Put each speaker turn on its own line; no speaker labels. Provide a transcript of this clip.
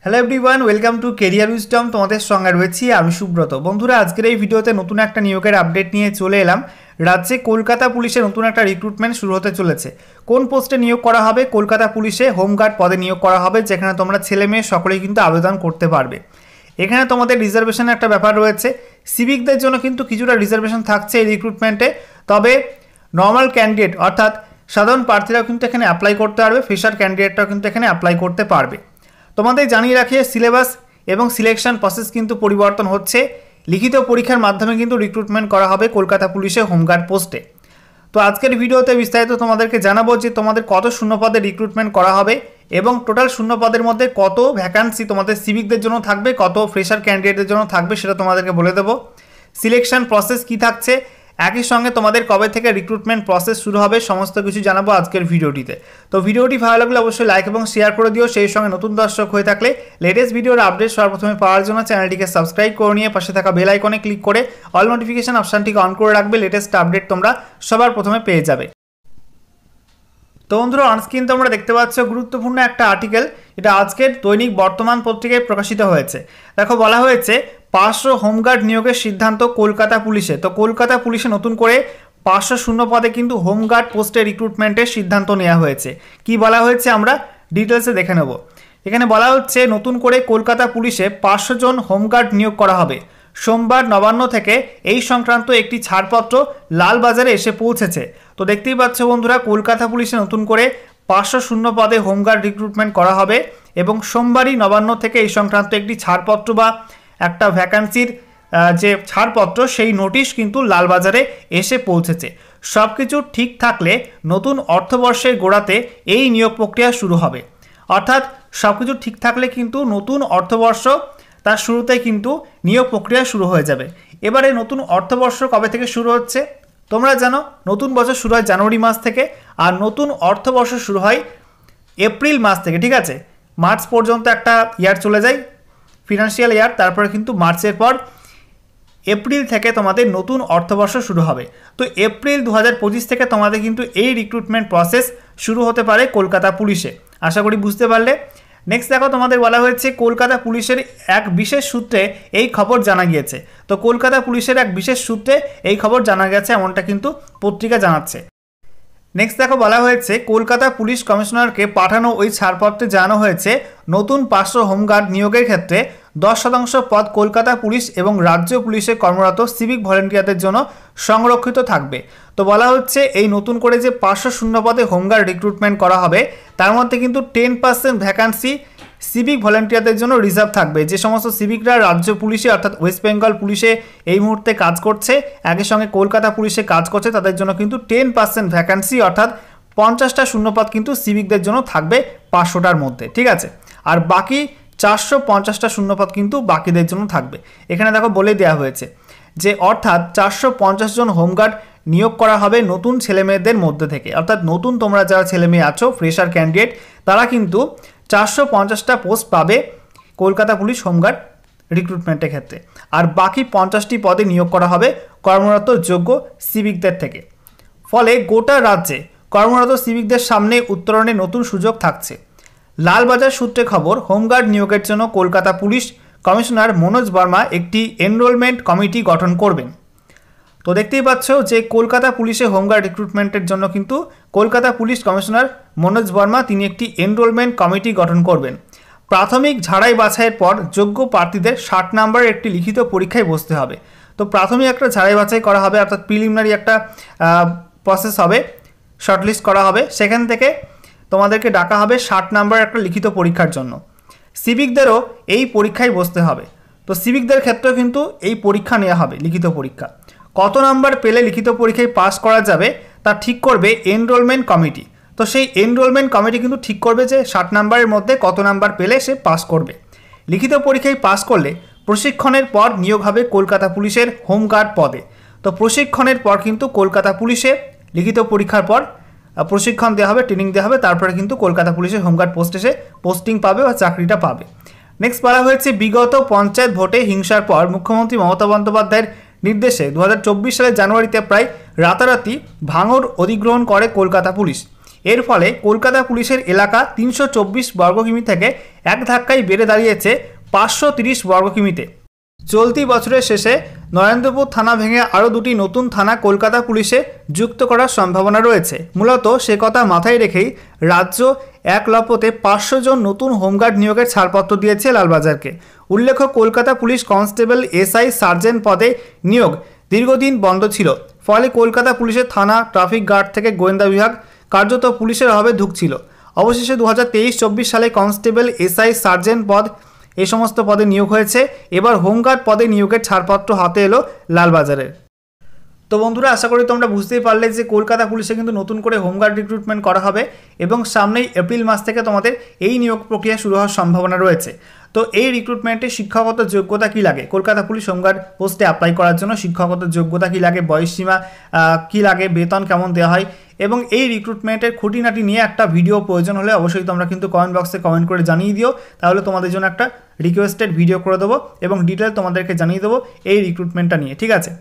Hello everyone, welcome to career wisdom. তোমাদের সঙ্গে রয়েছি আমি সুব্রত। বন্ধুরা, আজকের এই ভিডিওতে নতুন একটা নিয়োগের আপডেট নিয়ে চলে এলাম। রাজ্যে কলকাতা পুলিশে নতুন একটা রিক্রুটমেন্ট শুরু হতে চলেছে। কোন পোস্টে নিয়োগ করা হবে? কলকাতা পুলিশে হোমগার্ড পদে নিয়োগ করা হবে, যেখানে তোমরা ছেলে মেয়ে সকলেই কিন্তু আবেদন করতে পারবে। এখানে তোমাদের রিজার্ভেশনের একটা ব্যাপার রয়েছে। সিভিকদের জন্য কিন্তু কিছুটা রিজার্ভেশন থাকছে এই রিক্রুটমেন্টে, তবে নর্মাল ক্যান্ডিডেট অর্থাৎ সাধারণ প্রার্থীরাও কিন্তু এখানে অ্যাপ্লাই করতে পারবে, ফ্রেশার ক্যান্ডিডেটরাও কিন্তু এখানে অ্যাপ্লাই করতে পারবে। তোমাদের জানিয়ে রাখি, সিলেবাস এবং সিলেকশন প্রসেস কিন্তু পরিবর্তন হচ্ছে। লিখিত পরীক্ষার মাধ্যমে কিন্তু রিক্রুটমেন্ট করা হবে কলকাতা পুলিশে হোমগার্ড পোস্টে। তো আজকের ভিডিওতে বিস্তারিত তোমাদেরকে জানাবো যে তোমাদের কত শূন্যপদে রিক্রুটমেন্ট করা হবে এবং টোটাল শূন্যপদের মধ্যে কত ভ্যাকান্সি তোমাদের সিভিকদের জন্য থাকবে, কত ফ্রেশার ক্যান্ডিডেটদের জন্য থাকবে সেটা তোমাদেরকে বলে দেবো। সিলেকশন প্রসেস কি থাকছে, একই সঙ্গে তোমাদের কবে থেকে রিক্রুটমেন্ট প্রসেস শুরু হবে, সমস্ত কিছু জানাবো আজকের ভিডিওটিতে। তো ভিডিওটি ভালো লাগলে অবশ্যই লাইক এবং শেয়ার করে দিও। সেই সঙ্গে নতুন দর্শক হয়ে থাকলে লেটেস্ট ভিডিওর আপডেট সর্বপ্রথমে পাওয়ার জন্য চ্যানেলটিকে সাবস্ক্রাইব করে নিয়ে পাশে থাকা বেল আইকনে ক্লিক করে অল নোটিফিকেশন অপশানটিকে অন করে রাখবে। লেটেস্ট আপডেট তোমরা সবার প্রথমে পেয়ে যাবে। তো বন্ধুরা, অনস্ক্রিন তোমরা দেখতে পাচ্ছ গুরুত্বপূর্ণ একটা আর্টিকেল, এটা আজকের দৈনিক বর্তমান পত্রিকায় প্রকাশিত হয়েছে। দেখো, বলা হয়েছে 500 হোমগার্ড নিয়োগের সিদ্ধান্ত কলকাতা পুলিশে। তো কলকাতা পুলিশে নতুন করে 500 শূন্য পদে কিন্তু হোমগার্ড পোস্টে রিক্রুটমেন্টের সিদ্ধান্ত নেওয়া হয়েছে। কি বলা হয়েছে আমরা ডিটেলসে দেখে নেব। এখানে বলা হচ্ছে নতুন করে কলকাতা পুলিশে 500 জন হোমগার্ড নিয়োগ করা হবে। সোমবার নবান্ন থেকে এই সংক্রান্ত একটি ছাড়পত্র লালবাজারে এসে পৌঁছেছে। তো দেখতেই পাচ্ছ বন্ধুরা, কলকাতা পুলিশে নতুন করে 500 শূন্য পদে হোমগার্ড রিক্রুটমেন্ট করা হবে এবং সোমবারই নবান্ন থেকে এই সংক্রান্ত একটি ছাড়পত্র বা একটা ভ্যাকান্সির যে ছাড়পত্র সেই নোটিশ কিন্তু লালবাজারে এসে পৌঁছেছে। সব কিছু ঠিক থাকলে নতুন অর্থবর্ষের গোড়াতে এই নিয়োগ প্রক্রিয়া শুরু হবে। অর্থাৎ সব কিছু ঠিক থাকলে কিন্তু নতুন অর্থবর্ষ তার শুরুতেই কিন্তু নিয়োগ প্রক্রিয়া শুরু হয়ে যাবে। এবারে নতুন অর্থবর্ষ কবে থেকে শুরু হচ্ছে? তোমরা জানো নতুন বছর শুরু হয় জানুয়ারি মাস থেকে, আর নতুন অর্থবর্ষ শুরু হয় এপ্রিল মাস থেকে। ঠিক আছে, মার্চ পর্যন্ত একটা ইয়ার চলে যায়, ফিনান্সিয়াল ইয়ার। তারপরে কিন্তু মার্চের পর এপ্রিল থেকে তোমাদের নতুন অর্থবর্ষ শুরু হবে। তো এপ্রিল 2025 থেকে তোমাদের কিন্তু এই রিক্রুটমেন্ট প্রসেস শুরু হতে পারে কলকাতা পুলিশে। আশা করি বুঝতে পারলে। নেক্সট দেখো, তোমাদের বলা হয়েছে কলকাতা পুলিশের এক বিশেষ সূত্রে এই খবর জানা গিয়েছে। তো কলকাতা পুলিশের এক বিশেষ সূত্রে এই খবর জানা গেছে, এমনটা কিন্তু পত্রিকা জানাচ্ছে। নেক্সট দেখো, বলা হয়েছে কলকাতা পুলিশ কমিশনারকে পাঠানো ওই ছাড়পত্রে জানানো হয়েছে নতুন 500 হোমগার্ড নিয়োগের ক্ষেত্রে 10% পদ কলকাতা পুলিশ এবং রাজ্য পুলিশে কর্মরত সিভিক ভলেন্টিয়ারদের জন্য সংরক্ষিত থাকবে। তো বলা হচ্ছে এই নতুন করে যে 500 শূন্য পদে হোমগার্ড রিক্রুটমেন্ট করা হবে, তার মধ্যে কিন্তু 10% ভ্যাকান্সি সিভিক ভলেন্টিয়ারদের জন্য রিজার্ভ থাকবে। যে সমস্ত সিভিকরা রাজ্য পুলিশে অর্থাৎ ওয়েস্ট বেঙ্গল পুলিশে এই মুহূর্তে কাজ করছে, একই সঙ্গে কলকাতা পুলিশে কাজ করছে, তাদের জন্য কিন্তু 10% ভ্যাকান্সি অর্থাৎ 50টা শূন্যপদ কিন্তু সিভিকদের জন্য থাকবে 500টার মধ্যে। ঠিক আছে, আর বাকি 450টা শূন্যপদ কিন্তু বাকিদের জন্য থাকবে। এখানে দেখো বলে দেওয়া হয়েছে যে অর্থাৎ 450 জন হোমগার্ড নিয়োগ করা হবে নতুন ছেলেমেয়েদের মধ্যে থেকে। অর্থাৎ নতুন তোমরা যারা ছেলেমেয়ে আছো, ফ্রেশার ক্যান্ডিডেট, তারা কিন্তু 450টা পোস্ট পাবে কলকাতা পুলিশ হোমগার্ড রিক্রুটমেন্টের ক্ষেত্রে। আর বাকি 50টি পদে নিয়োগ করা হবে কর্মরত যোগ্য সিভিকদের থেকে। ফলে গোটা রাজ্যে কর্মরত সিভিকদের সামনে উত্তরণের নতুন সুযোগ থাকছে। লালবাজার সূত্রে খবর, হোমগার্ড নিয়োগের জন্য কলকাতা পুলিশ কমিশনার মনোজ বর্মা একটি এনরোলমেন্ট কমিটি গঠন করবেন। তো দেখতেই পাচ্ছ যে কলকাতা পুলিশে হোমগার্ড রিক্রুটমেন্টের জন্য কিন্তু কলকাতা পুলিশ কমিশনার মনোজ বর্মা তিনি একটি এনরোলমেন্ট কমিটি গঠন করবেন। প্রাথমিক ঝাড়াই বাছাইয়ের পর যোগ্য প্রার্থীদের 60 নম্বরের একটি লিখিত পরীক্ষায় বসতে হবে। তো প্রাথমিক একটা ঝাড়াই বাছাই করা হবে, অর্থাৎ প্রিলিমিনারি একটা প্রসেস হবে, শর্টলিস্ট করা হবে। সেখান থেকে তোমাদেরকে ডাকা হবে 60 নম্বরের একটা লিখিত পরীক্ষার জন্য। সিভিকদেরও এই পরীক্ষায় বসতে হবে। তো সিভিকদের ক্ষেত্রেও কিন্তু এই পরীক্ষা নেওয়া হবে, লিখিত পরীক্ষা। কত নাম্বার পেলে লিখিত পরীক্ষায় পাস করা যাবে তা ঠিক করবে এনরোলমেন্ট কমিটি। তো সেই এনরোলমেন্ট কমিটি কিন্তু ঠিক করবে যে 60 নম্বরের মধ্যে কত নাম্বার পেলে সে পাস করবে। লিখিত পরীক্ষায় পাস করলে প্রশিক্ষণের পর নিয়োগ হবে কলকাতা পুলিশের হোমগার্ড পদে। তো প্রশিক্ষণের পর কিন্তু কলকাতা পুলিশে লিখিত পরীক্ষার পর প্রশিক্ষণ দেওয়া হবে, ট্রেনিং দেওয়া হবে, তারপরে কিন্তু কলকাতা পুলিশের হোমগার্ড পোস্টে সে পোস্টিং পাবে বা চাকরিটা পাবে। নেক্সট বলা হয়েছে বিগত পঞ্চায়েত ভোটে হিংসার পর মুখ্যমন্ত্রী মমতা বন্দ্যোপাধ্যায়ের নির্দেশে 2024 সালের জানুয়ারিতে প্রায় রাতারাতি ভাঙড় অধিগ্রহণ করে কলকাতা পুলিশ। এর ফলে কলকাতা পুলিশের এলাকা 324 বর্গ কিমি থেকে এক ধাক্কায় বেড়ে দাঁড়িয়েছে 530 বর্গ কিমিতে। চলতি বছরের শেষে নরেন্দ্রপুর থানা ভেঙে আরও দুটি নতুন থানা কলকাতা পুলিশে যুক্ত করার সম্ভাবনা রয়েছে। মূলত সে কথা মাথায় রেখেই রাজ্য এক লপতে 500 জন নতুন হোমগার্ড নিয়োগের ছাড়পত্র দিয়েছে লালবাজারকে। উল্লেখ্য, Kolkata police constable, SI, sergeant পদে নিয়োগ দীর্ঘদিন বন্ধ ছিল। ফলে কলকাতা পুলিশের থানা, ট্রাফিক গার্ড থেকে গোয়েন্দা বিভাগ কার্যত পুলিশের অভাবে ধুঁকছিল। অবশেষে 2023-24 সালে কনস্টেবল, এসআই, সার্জেন্ট পদ এই সমস্ত পদে নিয়োগ হয়েছে। এবার হোমগার্ড পদে নিয়োগের ছাড়পত্র হাতে এলো লালবাজারের। তো বন্ধুরা, আশা করি তোমরা বুঝতেই পারলে যে কলকাতা পুলিশে কিন্তু নতুন করে হোমগার্ড রিক্রুটমেন্ট করা হবে এবং সামনেই এপ্রিল মাস থেকে তোমাদের এই নিয়োগ প্রক্রিয়া শুরু হওয়ার সম্ভাবনা রয়েছে। তো এই রিক্রুটমেন্টে শিক্ষাগত যোগ্যতা কী লাগে, কলকাতা পুলিশ হোমগার্ড পোস্টে অ্যাপ্লাই করার জন্য শিক্ষাগত যোগ্যতা কী লাগে, বয়সসীমা কী লাগে, বেতন কেমন দেওয়া হয় এবং এই রিক্রুটমেন্টের খুঁটিনাটি নিয়ে একটা ভিডিও প্রয়োজন হলে অবশ্যই তোমরা কিন্তু কমেন্ট বক্সে কমেন্ট করে জানিয়ে দিও। তাহলে তোমাদের জন্য একটা রিকোয়েস্টেড ভিডিও করে দেবো এবং ডিটেল তোমাদেরকে জানিয়ে দেবো এই রিক্রুটমেন্টটা নিয়ে, ঠিক আছে।